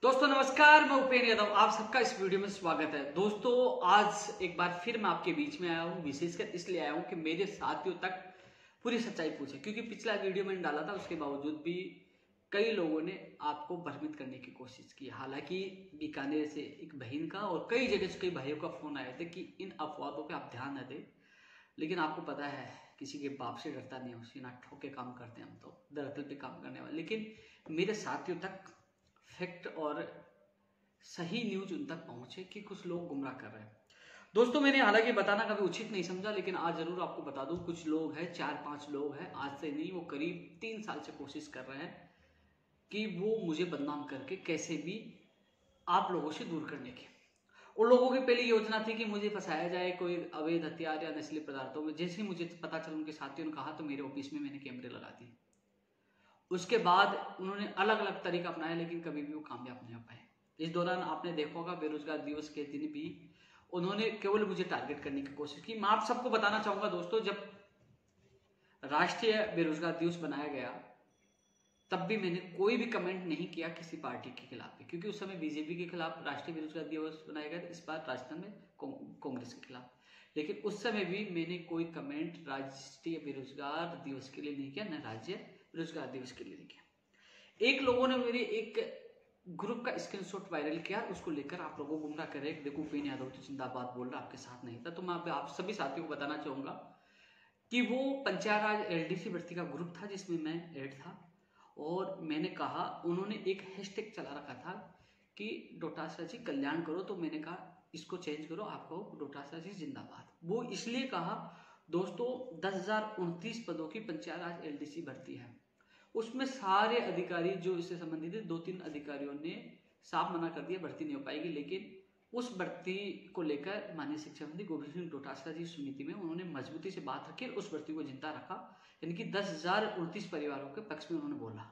दोस्तों नमस्कार, मैं उपेंद्र यादव, आप सबका इस वीडियो में स्वागत है। दोस्तों आज एक बार फिर मैं आपके बीच में आया हूँ, विशेषकर इसलिए आया हूँ कि मेरे साथियों तक पूरी सच्चाई पूछे, क्योंकि पिछला वीडियो मैंने डाला था, उसके बावजूद भी कई लोगों ने आपको भ्रमित करने की कोशिश की। हालांकि बीकानेर से एक बहन का और कई जगह से कई भाइयों का फोन आया था कि इन अफवाहों पे आप ध्यान न दें, लेकिन आपको पता है किसी के बाप से डरता नहीं, उसी ना ठोक के काम करते हैं हम तो धरातल पे काम करने वाले। लेकिन मेरे साथियों तक फैक्ट और सही न्यूज उन तक पहुंचे कि कुछ लोग गुमराह कर रहे हैं। दोस्तों मैंने हालांकि बताना कभी उचित नहीं समझा, लेकिन आज जरूर आपको बता दूं। कुछ लोग हैं, 4-5 लोग हैं, आज से नहीं, वो करीब 3 साल से कोशिश कर रहे हैं कि वो मुझे बदनाम करके कैसे भी आप लोगों से दूर करने की। उन लोगों की पहली योजना थी कि मुझे फंसाया जाए कोई अवैध हथियार या नशीले पदार्थों में। जैसे ही मुझे पता चला, उनके साथियों ने कहा, तो मेरे ऑफिस में मैंने कैमरे लगा दिए। उसके बाद उन्होंने अलग अलग तरीका अपनाया, लेकिन कभी भी वो कामयाब नहीं हो पाए। इस दौरान आपने देखा होगा, बेरोजगार दिवस के दिन भी उन्होंने केवल मुझे टारगेट करने की कोशिश की। मैं आप सबको बताना चाहूंगा दोस्तों, जब राष्ट्रीय बेरोजगार दिवस बनाया गया तब भी मैंने कोई भी कमेंट नहीं किया किसी पार्टी के खिलाफ भी, क्योंकि उस समय बीजेपी के खिलाफ राष्ट्रीय बेरोजगार दिवस बनाया गया, इस बार राजस्थान में कांग्रेस के खिलाफ। लेकिन उस समय भी मैंने कोई कमेंट राष्ट्रीय बेरोजगार दिवस के लिए नहीं किया, न राज्य बेरोजगार दिवस के लिए नहीं किया। एक लोगों ने मेरे एक ग्रुप का स्क्रीनशॉट वायरल किया, उसको लेकर आप लोगों को गुमराह कर रहे हैं। देखो उपेंद्र यादव तो जिंदाबाद बोल रहा, आपके साथ नहीं था। तो मैं आप सभी साथियों को बताना चाहूंगा कि वो पंचायत राज एलडीसी भर्ती का ग्रुप था जिसमें मैं ऐड था, और मैंने कहा, उन्होंने एक हैशटैग चला रखा था कि डोटासरा जी कल्याण करो, तो मैंने कहा इसको चेंज करो, आपको डोटासरा जी जिंदाबाद। वो इसलिए कहा दोस्तों, 10,029 पदों की पंचायत राज एलडीसी भर्ती है। उसमें सारे अधिकारी जो इससे संबंधित थे, 2-3 अधिकारियों ने साफ मना कर दिया भर्ती नहीं हो पाएगी। लेकिन उस भर्ती को लेकर माननीय शिक्षा मंत्री गोविंद सिंह डोटासरा जी समिति में उन्होंने मजबूती से बात रखी, उस भर्ती को जिंदा रखा। यानी कि 10,029 परिवारों के पक्ष में उन्होंने बोला,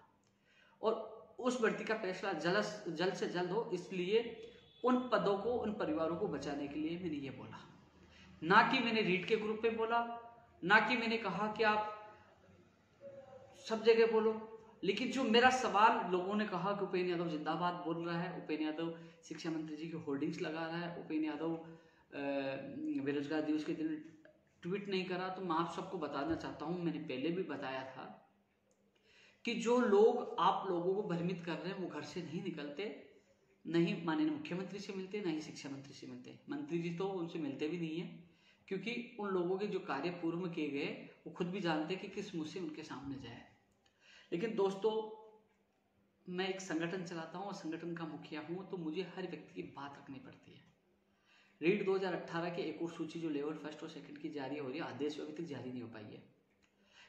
और उस भर्ती का फैसला जल्द से जल्द हो, इसलिए उन पदों को, उन परिवारों को बचाने के लिए मैंने ये बोला। ना कि मैंने रीट के ग्रुप पे बोला, ना कि मैंने कहा कि आप सब जगह बोलो। लेकिन जो मेरा सवाल, लोगों ने कहा कि उपेंद्र यादव जिंदाबाद बोल रहा है, उपेंद्र यादव शिक्षा मंत्री जी की होर्डिंग्स लगा रहा है, उपेंद्र यादव बेरोजगार दिवस के दिन ट्वीट नहीं करा। तो मैं आप सबको बताना चाहता हूं, मैंने पहले भी बताया था कि जो लोग आप लोगों को भ्रमित कर रहे हैं वो घर से नहीं निकलते, नहीं माननीय मुख्यमंत्री से मिलते, नहीं शिक्षा मंत्री से मिलते। मंत्री जी तो उनसे मिलते भी नहीं है, क्योंकि उन लोगों के जो कार्य पूर्व में किए गए वो खुद भी जानते कि किस मुंह से उनके सामने जाए। लेकिन दोस्तों, मैं एक संगठन चलाता हूँ और संगठन का मुखिया हूँ, तो मुझे हर व्यक्ति की बात रखनी पड़ती है। रीट 2018 की एक और सूची जो लेवल 1 और 2 की जारी हो रही है, आदेश अभी तक जारी नहीं हो पाई है।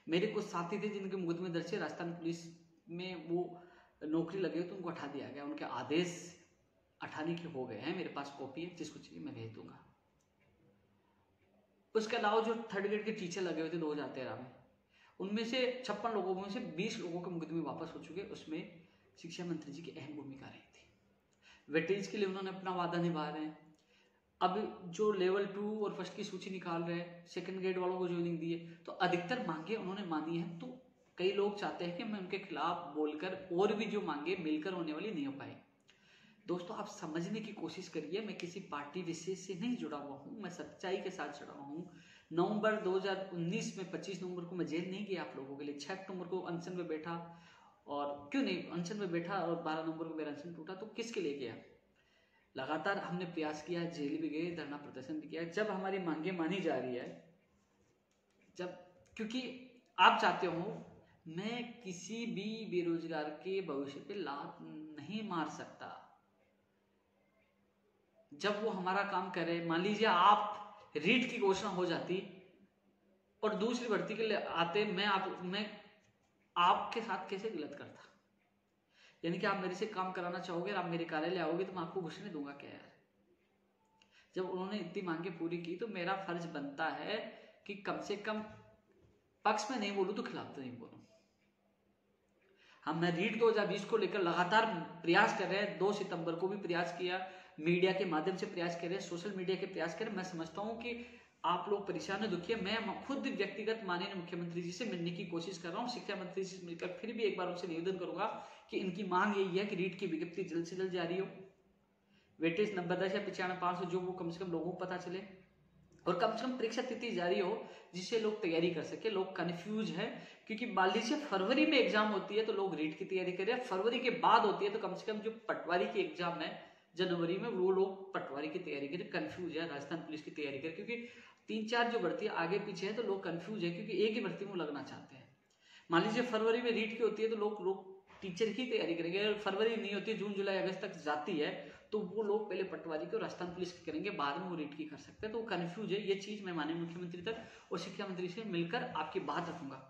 मेरे कुछ साथी थे जिनके मुकदमे दर्ज है, राजस्थान पुलिस में वो नौकरी लगे तो उनको हटा दिया गया, उनके आदेश हटाने के हो गए हैं। मेरे पास कॉपी है, जिसको चाहिए मैं भेज दूंगा। उसके अलावा जो 3rd ग्रेड के टीचर लगे हुए थे 2013 में, उनमें से 56 लोगों में से 20 लोगों के मुकदमे वापस हो चुके। उसमें शिक्षा मंत्री जी की अहम भूमिका रही थी। वेटेज के लिए उन्होंने अपना वादा निभा रहे हैं। अब जो लेवल 2 और 1 की सूची निकाल रहे हैं, 2nd ग्रेड वालों को ज्वाइनिंग दी है, तो अधिकतर मांगे उन्होंने मानी है। तो कई लोग चाहते हैं कि मैं उनके खिलाफ बोलकर और भी जो मांगे मिलकर होने वाली नहीं हो पाई। दोस्तों आप समझने की कोशिश करिए, मैं किसी पार्टी विशेष से नहीं जुड़ा हुआ हूं, मैं सच्चाई के साथ जुड़ा हुआ हूं। नवंबर 2019 में 25 नवंबर को मैं जेल नहीं गया आप लोगों के लिए, 6 अक्टूबर को अनशन में बैठा, और क्यों नहीं अनशन में बैठा, और 12 नवंबर को मेरा अनशन टूटा। तो किसके लिए गया? लगातार हमने प्रयास किया, जेल भी गए, धरना प्रदर्शन भी किया। जब हमारी मांगे मानी जा रही है, जब, क्योंकि आप चाहते हो मैं किसी भी बेरोजगार के भविष्य पे लात नहीं मार सकता। जब वो हमारा काम करे, मान लीजिए आप रीट की घोषणा हो जाती और दूसरी भर्ती के लिए आते, मैं आपके साथ कैसे गलत करता? यानी कि आप मेरे से काम कराना चाहोगे और आप मेरे कार्यालय आओगे तो मैं आपको घुसने दूंगा क्या यार? जब उन्होंने इतनी मांगे पूरी की, तो मेरा फर्ज बनता है कि कम से कम पक्ष में नहीं बोलूं तो खिलाफ तो नहीं बोलूं। हम मैं रीट 2020 को लेकर लगातार प्रयास कर रहे हैं। 2 सितंबर को भी प्रयास किया, मीडिया के माध्यम से प्रयास कर रहे हैं, सोशल मीडिया के प्रयास कर रहे हैं। मैं समझता हूं कि आप लोग परेशान है, दुखी है। मैं खुद व्यक्तिगत माननीय मुख्यमंत्री जी से मिलने की कोशिश कर रहा हूं, शिक्षा मंत्री जी से मिलकर फिर भी एक बार उनसे निवेदन करूंगा कि इनकी मांग यही है कि रीट की विज्ञप्ति जल्द से जल्द जारी हो, वेटेज 90 या 95 जो वो कम से कम लोगों को पता चले, और कम से कम परीक्षा तिथि जारी हो जिससे लोग तैयारी कर सके। लोग कंफ्यूज है क्योंकि मान लीजिए फरवरी में एग्जाम होती है तो लोग रीट की तैयारी करें, फरवरी के बाद होती है तो कम से कम जो पटवारी की एग्जाम है जनवरी में, वो लोग पटवारी की तैयारी करें। कंफ्यूज है, राजस्थान पुलिस की तैयारी करें, क्योंकि 3-4 जो भर्ती आगे पीछे है तो लोग कंफ्यूज है क्योंकि एक ही भर्ती में लगना चाहते हैं। मान लीजिए फरवरी में रीट की होती है तो लोग टीचर की तैयारी करेंगे, अगर फरवरी नहीं होती, जून जुलाई अगस्त तक जाती है तो वो लोग पहले पटवारी की और राजस्थान पुलिस की करेंगे, बाद में वो रीट की कर सकते हैं। तो कंफ्यूज है, ये चीज मैं माननीय मुख्यमंत्री तक और शिक्षा मंत्री से मिलकर आपकी बात रखूंगा।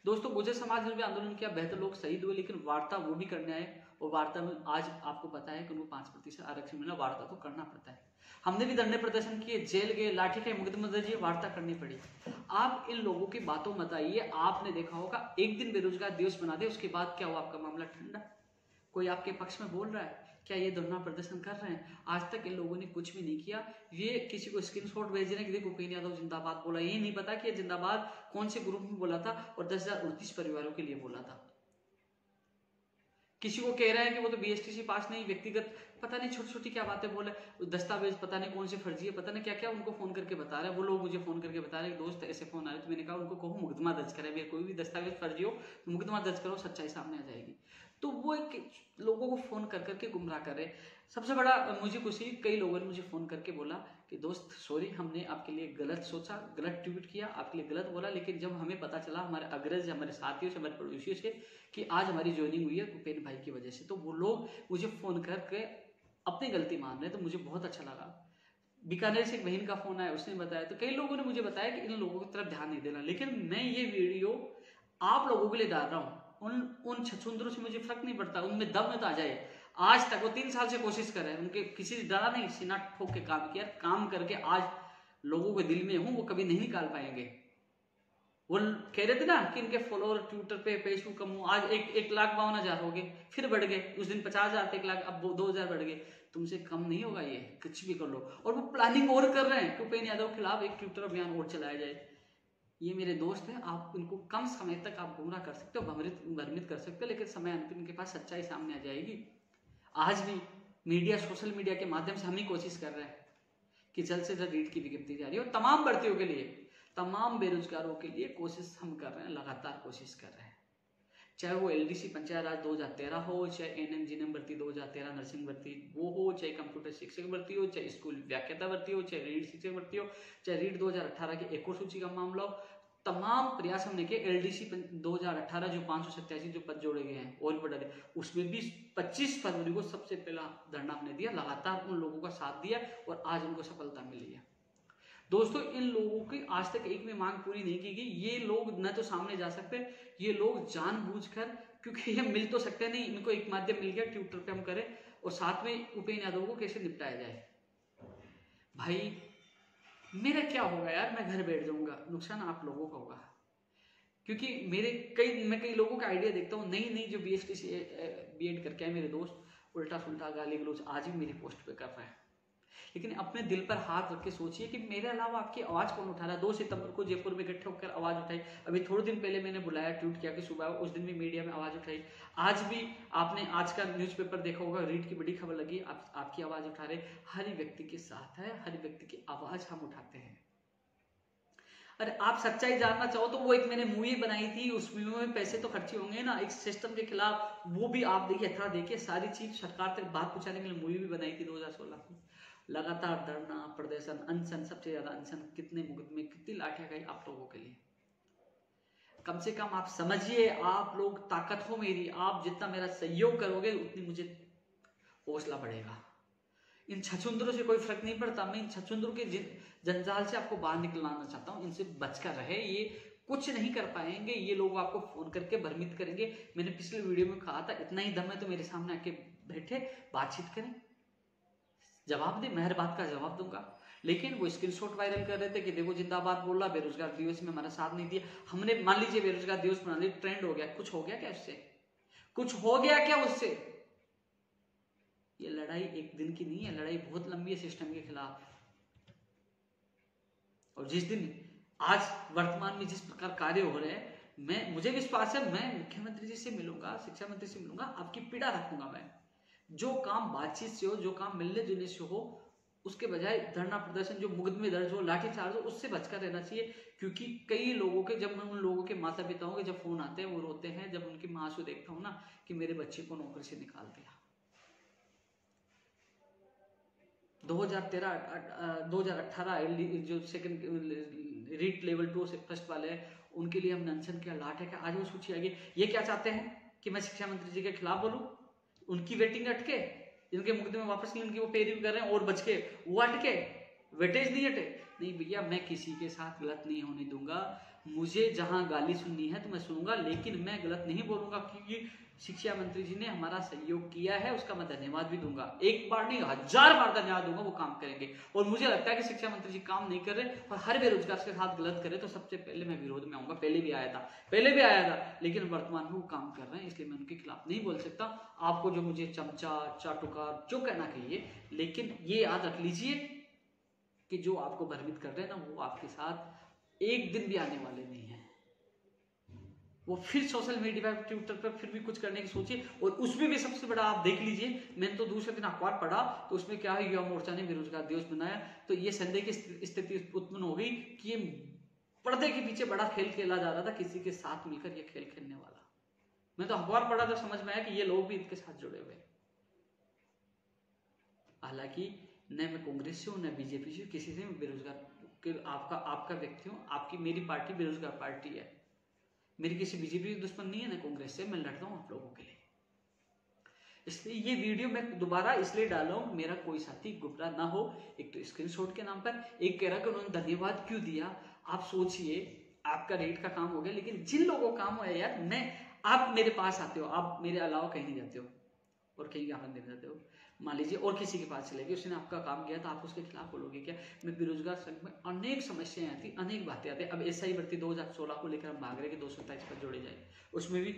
दोस्तों, गुर्जर समाज ने भी आंदोलन किया, बेहतर लोग शहीद हुए, लेकिन वार्ता वो भी करने आए, और वार्ता में आज आपको पता है कि उनको 5% आरक्षण मिला, वार्ता तो करना पड़ता है। हमने भी धरने प्रदर्शन किए, जेल गए, लाठी के मुकदमे दर्ज, वार्ता करनी पड़ी। आप इन लोगों की बातों मत आइए। आपने देखा होगा एक दिन बेरोजगार दिवस बना दे, उसके बाद क्या हुआ, आपका मामला ठंडा। कोई आपके पक्ष में बोल रहा है क्या? ये धरना प्रदर्शन कर रहे हैं, आज तक इन लोगों ने कुछ भी नहीं किया। ये किसी को स्क्रीनशॉट भेज रहे हैं कि देखो भूपेन्द्र यादव जिंदाबाद बोला, ये नहीं पता कि ये जिंदाबाद कौन से ग्रुप में बोला था और 10,039 परिवारों के लिए बोला था। किसी को कह रहे हैं कि वो तो बीएसटीसी पास नहीं, व्यक्तिगत पता नहीं छोटी छोटी क्या बातें बोले, दस्तावेज पता नहीं कौन से फर्जी है, पता नहीं क्या क्या उनको फोन करके बता रहे हैं। वो लोग मुझे फोन करके बता रहे हैं दोस्त ऐसे फोन आ रहे, तो मैंने कहा उनको कहो मुकदमा दर्ज करें, मेरे कोई भी दस्तावेज फर्जी हो तो मुकदमा दर्ज करो, सच्चाई सामने आ जाएगी। तो वो एक लोगों को फोन कर करके गुमराह कर रहे। सबसे बड़ा मुझे खुशी, कई लोगों ने मुझे फोन करके बोला कि दोस्त सॉरी, हमने आपके लिए गलत सोचा, गलत ट्वीट किया, आपके लिए गलत बोला, लेकिन जब हमें पता चला हमारे अग्रज, हमारे साथियों से, हमारे पड़ोसियों से कि आज हमारी ज्वाइनिंग हुई है भूपेन्द्र भाई की वजह से, तो वो लोग मुझे फोन करके अपनी गलती मान रहे हैं, तो मुझे बहुत अच्छा लगा। बीकानेर से एक बहन का फोन आया, उसने बताया, तो कई लोगों ने मुझे बताया कि इन लोगों की तरफ ध्यान नहीं देना, लेकिन मैं ये वीडियो आप लोगों के लिए डाल रहा हूँ। उन छछूंदरों से मुझे फर्क नहीं पड़ता, उनमें दम में तो आ जाए। आज तक वो 3 साल से कोशिश कर रहे हैं, उनके किसी से डरा नहीं, सीना ठोक के काम किया, काम करके आज लोगों के दिल में हूं, वो कभी नहीं निकाल पाएंगे। वो कह रहे थे ना कि इनके फॉलोअर ट्विटर पे फेसबुक कम हो, आज 1,52,000 हो गए, फिर बढ़ गए, उस दिन 50,000 थे, 1 लाख, अब 2,000 बढ़ गए। तुमसे कम नहीं होगा ये, कुछ भी कर लो। और वो प्लानिंग और कर रहे हैं कि भूपेन्द्र यादव के खिलाफ एक ट्विटर अभियान और चलाया जाए। ये मेरे दोस्त हैं, आप इनको कम समय तक आप गुमराह कर सकते हो, भ्रमित कर सकते हो, लेकिन समय अंत इनके पास सच्चाई सामने आ जाएगी। आज भी मीडिया, सोशल मीडिया के माध्यम से हम ही कोशिश कर रहे हैं कि जल्द से जल्द रीट की विज्ञप्ति जारी हो। तमाम भर्तियों के लिए, तमाम बेरोजगारों के लिए कोशिश हम कर रहे हैं, लगातार कोशिश कर रहे हैं। चाहे वो एलडीसी पंचायत राज 2013 हो, चाहे एनएम भर्ती 2013 नर्सिंग भर्ती वो हो, चाहे कंप्यूटर शिक्षक भर्ती हो, चाहे स्कूल व्याख्याता भर्ती हो, चाहे रीड शिक्षक भर्ती हो, चाहे रीड 2018 की एक और सूची का मामला हो, तमाम प्रयास हमने किए। एलडीसी 2018 जो 587 जो पद जोड़े गए हैं और भी बढ़ा गए, उसमें भी 25 फरवरी को सबसे पहला धरना हमने दिया, लगातार उन लोगों का साथ दिया और आज उनको सफलता मिली है। दोस्तों, इन लोगों की आज तक एक भी मांग पूरी नहीं की गई। ये लोग न तो सामने जा सकते, ये लोग जानबूझकर, क्योंकि ये मिल तो सकते नहीं, इनको एक माध्यम मिल गया, ट्विटर पे हम करें और साथ में भूपेन्द्र यादव को कैसे निपटाया जाए। भाई मेरा क्या होगा यार, मैं घर बैठ जाऊंगा, नुकसान आप लोगों का होगा। क्योंकि मैं कई लोगों का आइडिया देखता हूँ, नई जो बीएसटीसी बीएड करके आए मेरे दोस्त, उल्टा सुल्टा गाली गलौज आज भी मेरी पोस्ट पे कर रहे हैं। लेकिन अपने दिल पर हाथ रख के सोचिए कि मेरे अलावा आपकी आवाज कौन उठा रहा है। 2 सितंबर को जयपुर में इकट्ठे होकर आवाज उठाई, अभी थोड़े दिन पहले मैंने बुलाया, ट्वीट किया कि सुबह, उस दिन भी मीडिया में आवाज उठाई। आज भी आपने आज का न्यूज़पेपर देखा होगा, रीट की बड़ी खबर लगी, आपकी आवाज उठा रहे। हर व्यक्ति के साथ है, हर व्यक्ति की आवाज हम उठाते हैं। अरे आप सच्चाई जानना चाहो तो वो एक मैंने मूवी बनाई थी, उस मूवी में पैसे तो खर्चे होंगे ना, एक सिस्टम के खिलाफ, वो भी आप देखिए, था देखिए, सारी चीज सरकार तक बात पहुंचाने के लिए मूवी भी बनाई थी 2016 में। लगातार धरना प्रदर्शन, अनशन, सबसे ज्यादा अनशन, कितने मुकदमे, कितनी लाठियां गई आप लोगों के लिए। कम से कम आप समझिए, आप लोग ताकत हो मेरी, आप जितना मेरा सहयोग करोगे उतनी मुझे हौसला बढ़ेगा। इन छछुंदरों से कोई फर्क नहीं पड़ता, मैं इन छछुंदरों के जंजाल से आपको बाहर निकलना चाहता हूं, इनसे बचकर रहे। ये कुछ नहीं कर पाएंगे, ये लोग आपको फोन करके भ्रमित करेंगे। मैंने पिछले वीडियो में कहा था, इतना ही दम है तो मेरे सामने आके बैठे, बातचीत करें, जवाब दे, मैं हर बात का जवाब दूंगा। लेकिन वो स्क्रीनशॉट वायरल कर रहे थे कि देखो जिंदाबाद बोल रहा, बेरोजगार दिवस में हमारा साथ नहीं दिया। हमने मान लीजिए बेरोजगार दिवस बना लिया, ट्रेंड हो गया, कुछ हो गया क्या उससे? कुछ हो गया क्या उससे? ये लड़ाई एक दिन की नहीं है, लड़ाई बहुत लंबी है सिस्टम के खिलाफ। और जिस दिन आज वर्तमान में जिस प्रकार कार्य हो रहे हैं, मुझे विश्वास है, मैं मुख्यमंत्री जी से मिलूंगा, शिक्षा मंत्री से मिलूंगा, आपकी पीड़ा रखूंगा मैं। जो काम बातचीत से हो, जो काम मिलने जुलने से हो, उसके बजाय धरना प्रदर्शन, जो मुकदमे दर्ज हो, लाठीचार्ज हो, उससे बचकर रहना चाहिए। क्योंकि कई लोगों के, जब मैं उन लोगों के माता पिताओं के जब फोन आते हैं, वो रोते हैं जब उनकी मां से देखता हूं ना कि मेरे बच्चे को नौकरी से निकाल दिया। 2018 जो सेकंड रीट लेवल 2 से फर्स्ट वाले हैं, उनके लिए हमने अनशन किया, लाठ है कि आज वो सोचिए आगे ये क्या चाहते हैं कि मैं शिक्षा मंत्री जी के खिलाफ बोलूं, उनकी वेटिंग अटके, इनके मुकदमे वापस नहीं, उनकी वो पेरवी कर रहे हैं और बच के वो अटके, वेटेज नहीं हटे। नहीं भैया, मैं किसी के साथ गलत नहीं होने दूंगा। मुझे जहां गाली सुननी है तो मैं सुनूंगा, लेकिन मैं गलत नहीं बोलूंगा, क्योंकि शिक्षा मंत्री जी ने हमारा सहयोग किया है, उसका मैं धन्यवाद भी दूंगा। एक बार नहीं, 1000 बार धन्यवाद दूंगा, वो काम करेंगे। और मुझे लगता है कि शिक्षा मंत्री जी काम नहीं कर रहे और हर बेरोजगार के साथ गलत करे तो सबसे पहले मैं विरोध में आऊंगा। पहले भी आया था, लेकिन वर्तमान में वो काम कर रहे हैं, इसलिए मैं उनके खिलाफ नहीं बोल सकता। आपको जो मुझे चमचा, चाटुकार जो कहना कहिए, लेकिन ये याद रख लीजिए कि जो आपको भ्रमित कर रहे हैं ना, वो आपके साथ एक दिन भी आने वाले नहीं है। वो फिर सोशल मीडिया पर, ट्विटर पर फिर भी कुछ करने की सोचिए। और उसमें भी सबसे बड़ा आप देख लीजिए, मैंने तो दूसरे दिन अखबार पढ़ा तो उसमें क्या है, युवा मोर्चा ने बेरोजगार दिवस बनाया, तो ये संदेह की स्थिति उत्पन्न हो गई कि ये पर्दे के पीछे बड़ा खेल खेला जा रहा था, किसी के साथ मिलकर ये खेल खेलने वाला। मैं तो अखबार पढ़ा तो समझ में आया कि ये लोग भी इनके साथ जुड़े हुए। हालांकि न मैं कांग्रेस से हूं, न बीजेपी से, किसी से बेरोजगार आपका व्यक्ति हूं, आपकी मेरी पार्टी बेरोजगार पार्टी है। मेरी किसी बीजेपी की दुश्मन नहीं है, ना कांग्रेस से। मैं लड़ता हूं आप लोगों के लिए। इसलिए ये वीडियो मैं दोबारा इसलिए डाला हूं, मेरा कोई साथी गुमराह ना हो। एक तो स्क्रीनशॉट के नाम पर, एक कह रहा कि उन्होंने धन्यवाद क्यों दिया। आप सोचिए, आपका रेट का काम हो गया, लेकिन जिन लोगों का काम हो यार, आप मेरे पास आते हो, आप मेरे अलावा कहीं नहीं जाते हो और कहीं ज्ञापन देने जाते हो। मान लीजिए और किसी के पास चले गए, उसने आपका काम किया तो आप उसके खिलाफ बोलोगे क्या? मैं बेरोजगार संघ में अनेक समस्याएं आती, अनेक बातें आती। अब एसआई भर्ती 2016 को लेकर हम भाग रहे कि 227 पर जोड़े जाए, उसमें भी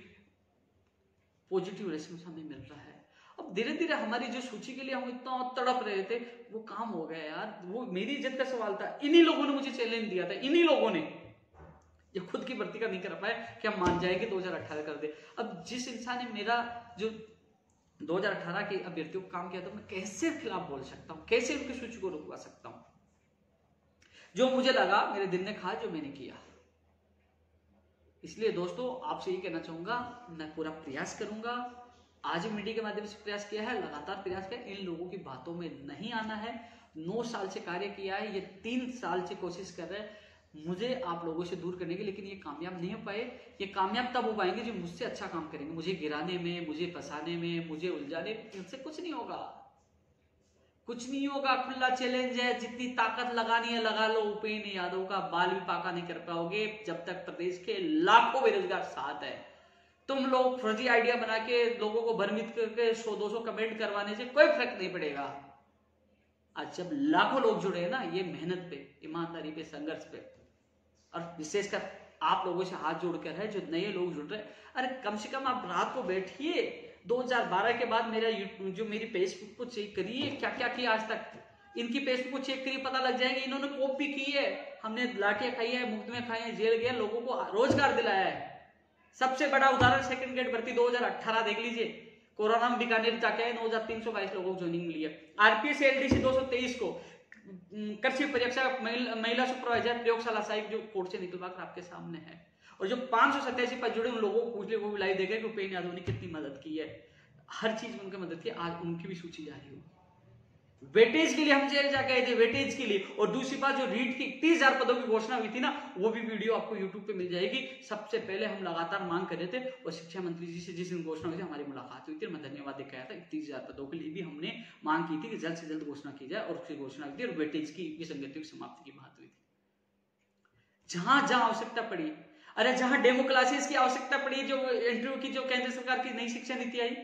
पॉजिटिव रेस्पॉन्स हमें मिल रहा है। अब धीरे धीरे हमारी जो सूची के लिए हम इतना तड़प रहे थे, वो काम हो गया यार। वो मेरी इज्जत का सवाल था, इन्हीं लोगों ने मुझे चैलेंज दिया था, इन्हीं लोगों ने, जो खुद की भर्ती का नहीं कर पाए कि हम मान जाए कि 2018 कर दे। अब जिस इंसान ने मेरा जो 2018 के अभ्यर्थियों को काम किया, तो मैं कैसे खिलाफ बोल सकता हूं, कैसे उनकी सूची को रुकवा सकता हूं? जो मुझे लगा, मेरे दिल ने कहा, जो मैंने किया। इसलिए दोस्तों, आपसे ये कहना चाहूंगा, मैं पूरा प्रयास करूंगा। आज मीडिया के माध्यम से प्रयास किया है, लगातार प्रयास किया। इन लोगों की बातों में नहीं आना है। 9 साल से कार्य किया है, ये 3 साल से कोशिश कर रहे हैं मुझे आप लोगों से दूर करने की, लेकिन ये कामयाब नहीं हो पाए। ये कामयाब तब हो पाएंगे जो मुझसे अच्छा काम करेंगे। मुझे गिराने में, मुझे फंसाने में, मुझे उलझाने में, इनसे कुछ नहीं होगा, कुछ नहीं होगा। खुला चैलेंज है, जितनी ताकत लगानी है लगा लो। उपेंद्र यादव का बाल भी पाका नहीं कर पाओगे जब तक प्रदेश के लाखों बेरोजगार साथ है। तुम लोग फर्जी आइडिया बना के लोगों को भ्रमित करके 100-200 कमेंट करवाने से कोई फर्क नहीं पड़ेगा। आज जब लाखों लोग जुड़े हैं ना, ये मेहनत पे, ईमानदारी पे, संघर्ष पे, और विशेषकर आप लोगों से हाथ जोड़कर है जो नए लोग जुड़ रहे हैं। अरे कम से कम आप रात को बैठिए, 2012 के बाद जो मेरी फेसबुक को चेक करिए, क्या क्या किया आज तक। इनकी फेसबुक को चेक करिए, पता लग जाएगा इन्होंने कॉपी की है। हमने लाठियां खाई है, मुफ्त में खाई है, जेल गया, लोगों को रोजगार दिलाया है। सबसे बड़ा उदाहरण सेकंड ग्रेड भर्ती 2018 देख लीजिए। कोरोना में बीकानेर जाके 9322 लोगों को ज्वाइनिंग मिली है। आरपीएस एलडीसी 223 को, कृषि परीक्षा महिला सुपरवाइजर प्रयोगशाला सहायक जो कोर्ट से निकलवा कर आपके सामने है। और जो 587 पर जुड़े उन लोगों को पूछ ले, वो भी लाइव देखे कि उपेंद्र यादव ने कितनी मदद की है। हर चीज में उनकी मदद की। आज उनकी भी सूची जारी हो। वेटेज के लिए हम जेल जाके आए थे, वेटेज के लिए। और दूसरी बात, जो रीट की 30,000 पदों की घोषणा हुई थी ना, वो भी वीडियो आपको यूट्यूब पे मिल जाएगी। सबसे पहले हम लगातार मांग कर रहे थे, और शिक्षा मंत्री जी से जिस दिन घोषणा हुई थी, हमारी मुलाकात हुई थी, मैं धन्यवाद देकर आया था। 30,000 पदों के लिए भी हमने मांग की थी कि जल्द से जल्द घोषणा की जाए, और उसकी घोषणा हुई थी, और वेटेज की विसंगतियों की समाप्ति की बात हुई थी। जहां जहां आवश्यकता पड़ी, अरे जहां डेमो क्लासेस की आवश्यकता पड़ी, जो इंटरव्यू की, जो केंद्र सरकार की नई शिक्षा नीति आई,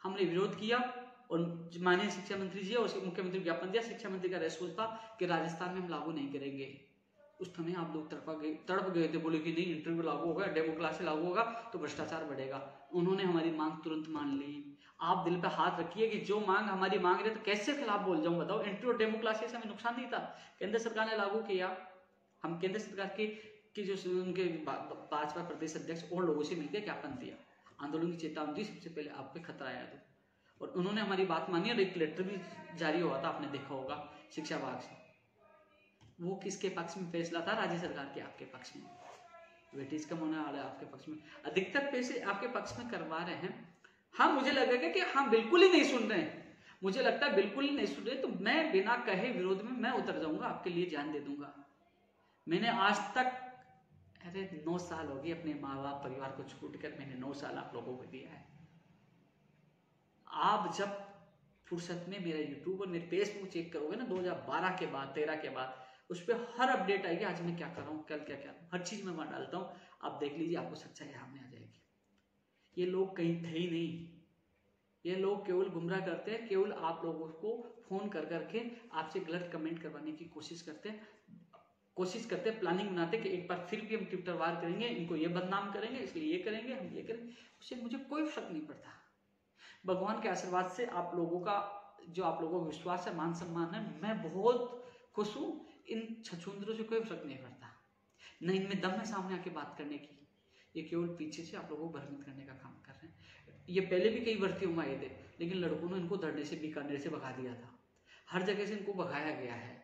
हमने विरोध किया। और माननीय शिक्षा मंत्री जी और मुख्यमंत्री ज्ञापन दिया। शिक्षा मंत्री का रेस्पॉन्स था कि राजस्थान में हम लागू नहीं करेंगे। उस समय आप लोग तड़प गए थे, बोले कि नहीं, इंटरव्यू लागू होगा, डेमो क्लास लागू होगा तो भ्रष्टाचार बढ़ेगा। उन्होंने हमारी मांग तुरंत मान ली। आप दिल पे हाथ रखिए कि जो मांग हमारी मांग रहे तो कैसे खिलाफ बोल जाऊं, बताओ। इंटरव्यू डेमो क्लासेस हमें नुकसान नहीं था, केंद्र सरकार ने लागू किया। हम केंद्र सरकार कि जो उनके भाजपा प्रदेश अध्यक्ष और लोगों से मिलकर ज्ञापन दिया, आंदोलन की चेतावनी दी, सबसे पहले आप पे खतरा आया तो, और उन्होंने हमारी बात मानी और एक लेटर भी जारी हुआ था, आपने देखा होगा शिक्षा विभाग से। वो किसके पक्ष में फैसला था? राज्य सरकार के आपके पक्ष में। वेटेज कम होने वाला है आपके पक्ष में, अधिकतर पैसे आपके पक्ष में करवा रहे हैं। हाँ, मुझे लगेगा कि हाँ बिल्कुल ही नहीं सुन रहे हैं, मुझे लगता है बिल्कुल ही नहीं सुन रहे, तो मैं बिना कहे विरोध में मैं उतर जाऊंगा, आपके लिए जान दे दूंगा। मैंने आज तक 9 साल हो गए अपने माँ बाप परिवार को छूटकर, मैंने 9 साल आप लोगों को दिया है। आप जब फुर्सत में मेरा यूट्यूब और मेरे फेसबुक चेक करोगे ना 2012 के बाद 13 के बाद, उस पर हर अपडेट आएगी, आज मैं क्या कर रहा हूँ, कल क्या क्या, हर चीज मैं वहां डालता हूँ। आप देख लीजिए, आपको सच्चाई सामने आ जाएगी। ये लोग कहीं थे ही नहीं, ये लोग केवल गुमराह करते हैं, केवल आप लोगों को फोन कर करके आपसे गलत कमेंट करवाने की कोशिश करते हैं, प्लानिंग बनाते कि एक बार फिर भी हम ट्विटर वार करेंगे, इनको ये बदनाम करेंगे, इसलिए ये करेंगे, हम ये करेंगे। उससे मुझे कोई फर्क नहीं पड़ता। भगवान के आशीर्वाद से आप लोगों का जो आप लोगों का विश्वास है, मान सम्मान है, मैं बहुत खुश हूं। इन छछूंदरों से कोई फर्क नहीं पड़ता, न इनमें दम है सामने आके बात करने की। ये केवल पीछे से आप लोगों को भ्रमित करने का काम कर रहे हैं। ये पहले भी कई भर्तियों में आए थे, लेकिन लड़कों ने इनको धरने से, बीकानेर से भगा दिया था, हर जगह से इनको भगाया गया है।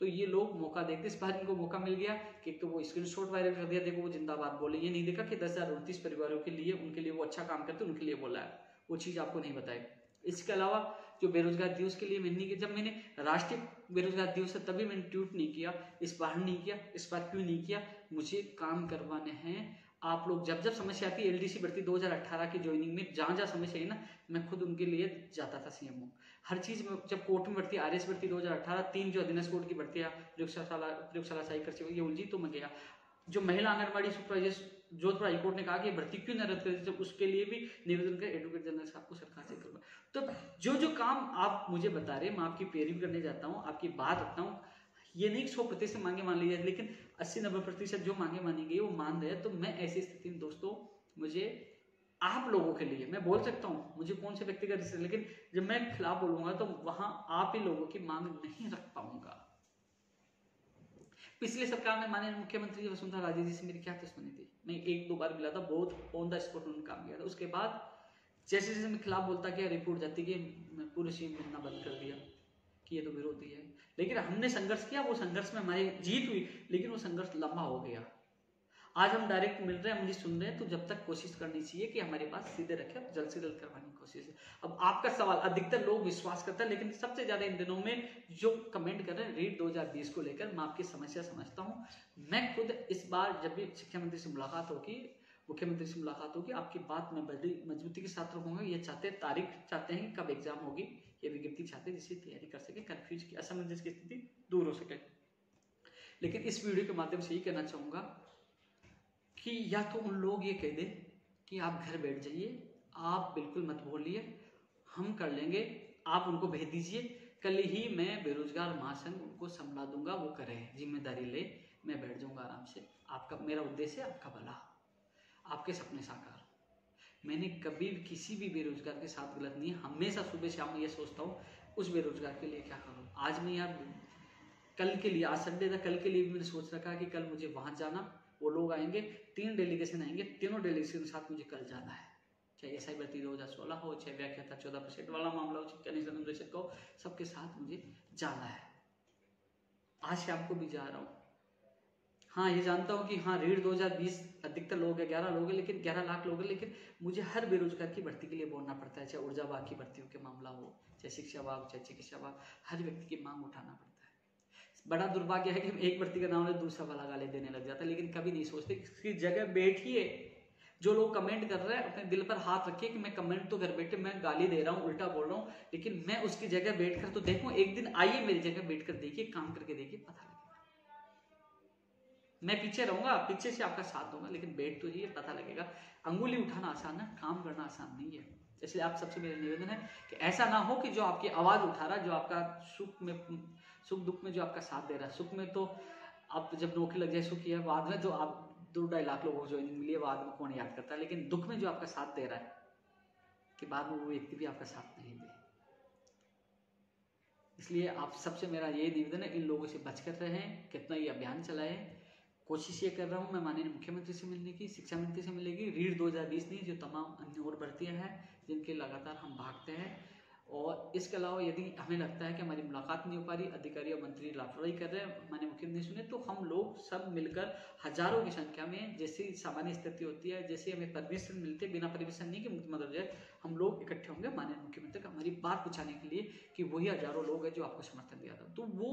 तो ये लोग मौका देखते, इस बार इनको मौका मिल गया कि एक तो वो स्क्रीनशॉट वायरल कर दिया, देखो वो जिंदाबाद बोले, ये नहीं देखा कि 10,029 परिवारों के लिए, उनके लिए वो अच्छा काम करते, उनके लिए बोला है, वो चीज आपको नहीं बताई। इसके अलावा जो बेरोजगार दिवस के लिए मैंने नहीं किया, जब मैंने राष्ट्रीय बेरोजगार दिवस है तभी मैंने ट्वीट नहीं किया, इस बार नहीं किया। इस बार क्यों नहीं किया? मुझे काम करवाने हैं। आप लोग जब जब समस्या आती है, एलडीसी भर्ती 2018 की ज्वाइनिंग में जहां जहां समस्या है ना, मैं खुद उनके लिए जाता था सीएमओ। हर चीज में, जब कोर्ट में भर्ती, आरएस भर्ती 2018, 3 जो अधीनस्थ कोर्ट की भर्ती प्रयोगशाला सहायक कृषि ये उलझी तो मैं गया। जो महिला आंगनबाड़ी सुपरवाइजर जोधपुर हाईकोर्ट ने कहा कि भर्ती क्यों न रद्द कर दी, जब उसके लिए भी निवेदन कर एडवोकेट जनरल साहब को सरकार से करवा। तो जो काम आप मुझे बता रहे, मैं आपकी पेरवी करने जाता हूँ, आपकी बात रखता हूँ। ये नहीं 100% मांगे मान लीजिए, लेकिन 80-90% जो मांगे मानी गई वो मान रहे हैं। तो मैं ऐसी स्थिति में दोस्तों, मुझे आप लोगों के लिए मैं बोल सकता हूँ, मुझे कौन से व्यक्ति का रिश्ता, लेकिन जब मैं खिलाफ बोलूंगा तो वहां आप ही लोगों की मांग नहीं रख पाऊंगा। पिछली सरकार में माननीय मुख्यमंत्री वसुंधरा राजे जी से मेरी क्या दुश्मनी थी, मैं 1-2 बार मिला था, बहुत ऑन द स्पॉट उन्होंने काम किया था। उसके बाद जैसे जैसे मैं खिलाफ बोलता गया, रिपोर्ट जाती गई, मैं पूरे सीन मिलना बंद कर दिया कि ये तो विरोधी है। लेकिन हमने संघर्ष किया, वो संघर्ष में हमारी जीत हुई, लेकिन वो संघर्ष लंबा हो गया। आज हम डायरेक्ट मिल रहे हैं, मुझे सुन रहे हैं, तो जब तक कोशिश करनी चाहिए कि हमारे पास सीधे रखे, जल्द से जल्द करवाने की कोशिश है। अब आपका सवाल, अधिकतर लोग विश्वास करते हैं, लेकिन सबसे ज्यादा इन दिनों में जो कमेंट कर रहे हैं रीट 2020 को लेकर, मैं आपकी समस्या समझता हूं। मैं खुद इस बार जब भी शिक्षा मंत्री से मुलाकात होगी, मुख्यमंत्री से मुलाकात होगी, आपकी बात मैं बड़ी मजबूती के साथ रखूंगा। ये तारीख चाहते हैं कि कब एग्जाम होगी, ये विज्ञप्ति चाहते हैं जिससे तैयारी कर सके, कंफ्यूज की असमंजस की स्थिति दूर हो सके। लेकिन इस वीडियो के माध्यम से यही कहना चाहूंगा कि या तो उन लोग ये कह दे कि आप घर बैठ जाइए, आप बिल्कुल मत बोलिए, हम कर लेंगे, आप उनको भेज दीजिए, कल ही मैं बेरोजगार महासंघ उनको संभाल दूंगा, वो करे, जिम्मेदारी ले, मैं बैठ जाऊंगा आराम से। आपका, मेरा उद्देश्य है आपका भला, आपके सपने साकार। मैंने कभी किसी भी बेरोजगार के साथ गलत नहीं, हमेशा सुबह शाम ये सोचता हूँ उस बेरोजगार के लिए क्या करूँ। आज मैं यार, कल के लिए, आज संडे था, कल के लिए भी मैंने सोच रखा है कि कल मुझे वहां जाना, वो लोग आएंगे, 3 डेलीगेशन आएंगे, तीनों डेलीगेशन के साथ मुझे कल जाना है। चाहे एसआई भर्ती 2016 हो, चाहे व्याख्याता 14% वाला मामला हो, चाहे कनिष्ठ निदेशक हो, सबके साथ मुझे जाना है। आज शाम को भी जा रहा हूँ। हाँ, ये जानता हूँ कि हाँ रीड 2020 अधिकतर लोग है, 11 लोग है, लेकिन 11 लाख लोग है, लेकिन मुझे हर बेरोजगार की भर्ती के लिए बोलना पड़ता है। चाहे ऊर्जा विभाग की भर्तियों के मामला हो, चाहे शिक्षा विभाग, चाहे चिकित्सा विभाग, हर व्यक्ति की मांग उठाना पड़ता है। बड़ा दुर्भाग्य है कि हम एक भर्ती का नाम ले दूसरा वाला गाली देने लग जाता है, लेकिन कभी नहीं सोचते कि इसकी जगह बैठिए। जो लोग कमेंट कर रहे हैं, अपने दिल पर हाथ रखिए कि मैं कमेंट तो घर बैठे मैं गाली दे रहा हूँ, उल्टा बोल रहा हूँ, लेकिन मैं उसकी जगह बैठकर तो देखूं। एक दिन आइए मेरी जगह बैठकर देखिए, काम करके देखिए, पता लगेगा। मैं पीछे रहूंगा, पीछे से आपका साथ दूंगा, लेकिन बैठ तो ये पता लगेगा। अंगुली उठाना आसान है, काम करना आसान नहीं है। इसलिए आप सबसे मेरा निवेदन है कि ऐसा ना हो कि जो आपकी आवाज उठा रहा है, जो आपका सुख दुख में जो आपका साथ दे रहा है, सुख में तो आप जब नौकरी लग जाए सुख ही है, बाद में तो आप 2-2.5 लाख लोगों को ज्वाइनिंग मिली है, बाद में कौन याद करता है, लेकिन दुख में जो आपका साथ दे रहा है कि बाद में वो व्यक्ति भी आपका साथ नहीं दे। इसलिए आप सबसे मेरा ये निवेदन है, इन लोगों से बचकर रहें, कितना ये अभियान चलाएं, कोशिश ये कर रहा हूँ मैं माननीय मुख्यमंत्री से मिलने की, शिक्षा मंत्री से मिलेगी, रीट 2020 नहीं, जो तमाम अन्य और भर्तियाँ हैं जिनके लगातार हम भागते हैं। और इसके अलावा यदि हमें लगता है कि हमारी मुलाकात नहीं हो पा रही, अधिकारी और मंत्री लापरवाही कर रहे हैं, माननीय मुख्यमंत्री ने सुने, तो हम लोग सब मिलकर हजारों की संख्या में, जैसी सामान्य स्थिति होती है, जैसे हमें परमिशन मिलती है, बिना परमिशन नहीं कि मुख्यमंत्री हो जाए, हम लोग इकट्ठे होंगे माननीय मुख्यमंत्री का हमारी बात पहुंचाने के लिए कि वही हजारों लोग हैं जो आपको समर्थन दिया था। तो वो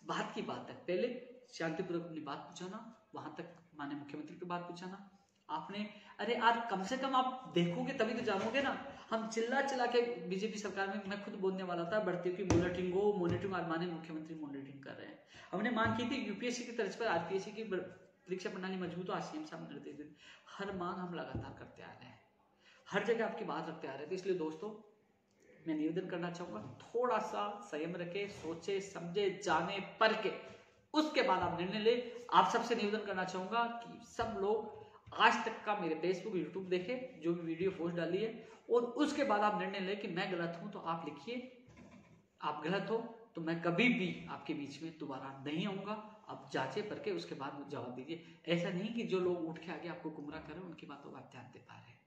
बात की बात है, पहले शांतिपूर्वक अपनी बात पहुंचाना, वहां तक माननीय मुख्यमंत्री की बात पहुंचाना। आपने अरे यार कम से कम आप देखोगे तभी तो जानोगे ना। हम चिल्ला चिल्ला के बीजेपी सरकार में, मैं खुद बोलने वाला था भर्तियों की मॉनिटरिंग और माननीय मुख्यमंत्री मॉनिटरिंग कर रहे हैं। हमने मांग की थी यूपीएससी की तर्ज पर आरपीएससी की परीक्षा प्रणाली मजबूत हो, सीएम साहब निर्देश दें। हर मांग हम लगातार करते आ रहे हैं, हर जगह आपकी बात रखते आ रहे थे। इसलिए दोस्तों मैं निवेदन करना चाहूंगा, थोड़ा सा संयम रखे, सोचे समझे जाने परखे, उसके बाद आप निर्णय ले। आप सबसे निवेदन करना चाहूंगा कि सब लोग आज तक का मेरे फेसबुक यूट्यूब देखे, जो भी वीडियो पोस्ट डाली है, और उसके बाद आप निर्णय ले कि मैं गलत हूं तो आप लिखिए, आप गलत हो तो मैं कभी भी आपके बीच में दोबारा नहीं आऊंगा। आप जांचे परखे उसके बाद जवाब दीजिए। ऐसा नहीं कि जो लोग उठ के आगे आपको गुमराह कर रहे हैं उनकी बातों का आप ध्यान दे पा रहे हैं।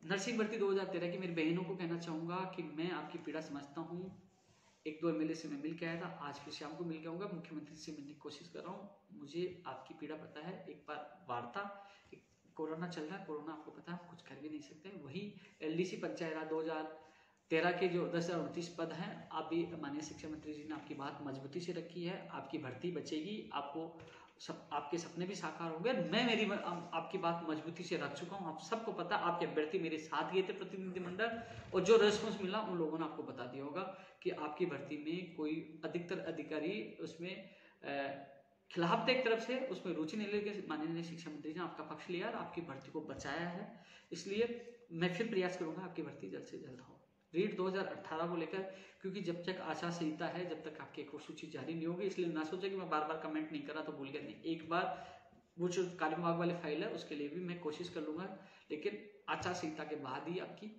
नर्सिंग भर्ती 2013 की मेरी बहनों को कहना चाहूंगा कि मैं आपकी पीड़ा समझता हूँ। एक दो एमएलए से मैं मिल के आया था, आज फिर शाम को मिल के आऊंगा, मुख्यमंत्री से मिलने की कोशिश कर रहा हूँ। मुझे आपकी पीड़ा पता है, एक बार वार्ता, कोरोना चल रहा है, कोरोना आपको पता है हम कुछ कर भी नहीं सकते। वही एलडीसी पंचायत राज 2013 के जो 10,029 पद हैं, आप भी माननीय शिक्षा मंत्री जी ने आपकी बात मजबूती से रखी है, आपकी भर्ती बचेगी, आपके सपने भी साकार होंगे। मैं आपकी बात मजबूती से रख चुका हूं, आप सबको पता, आपके अभ्यर्थी मेरे साथ गए थे प्रतिनिधिमंडल, और जो रेस्पॉन्स मिला उन लोगों ने आपको बता दिया होगा कि आपकी भर्ती में कोई अधिकतर अधिकारी उसमें खिलाफ थे एक तरफ से, उसमें रुचि नहीं लेके माननीय शिक्षा मंत्री ने आपका पक्ष लिया और आपकी भर्ती को बचाया है। इसलिए मैं फिर प्रयास करूंगा आपकी भर्ती जल्द से जल्द हो। रीट 2018 को लेकर, क्योंकि जब तक आचार संहिता है, जब तक आपकी एक और सूची जारी नहीं होगी, इसलिए ना सोचे कि मैं बार बार कमेंट नहीं कर रहा तो भूल गया, नहीं, एक बार वो जो कार्य विभाग वाली फाइल है उसके लिए भी मैं कोशिश कर लूंगा, लेकिन आचार संहिता के बाद ही आपकी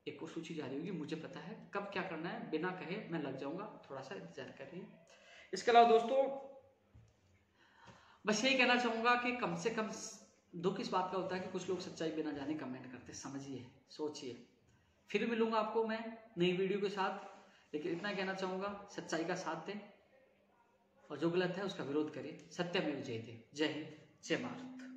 एक और सूची जारी होगी। मुझे पता है कब क्या करना है, बिना कहे मैं लग जाऊंगा, थोड़ा सा इंतजार करिए। इसके अलावा दोस्तों बस यही कहना चाहूंगा कि कम से कम दुख इस बात का होता है कि कुछ लोग सच्चाई बिना जाने कमेंट करते, समझिए, सोचिए। फिर मिलूंगा आपको मैं नई वीडियो के साथ, लेकिन इतना कहना चाहूंगा, सच्चाई का साथ दें और जो गलत है उसका विरोध करें। सत्यमेव जयते। जय हिंद, जय भारत।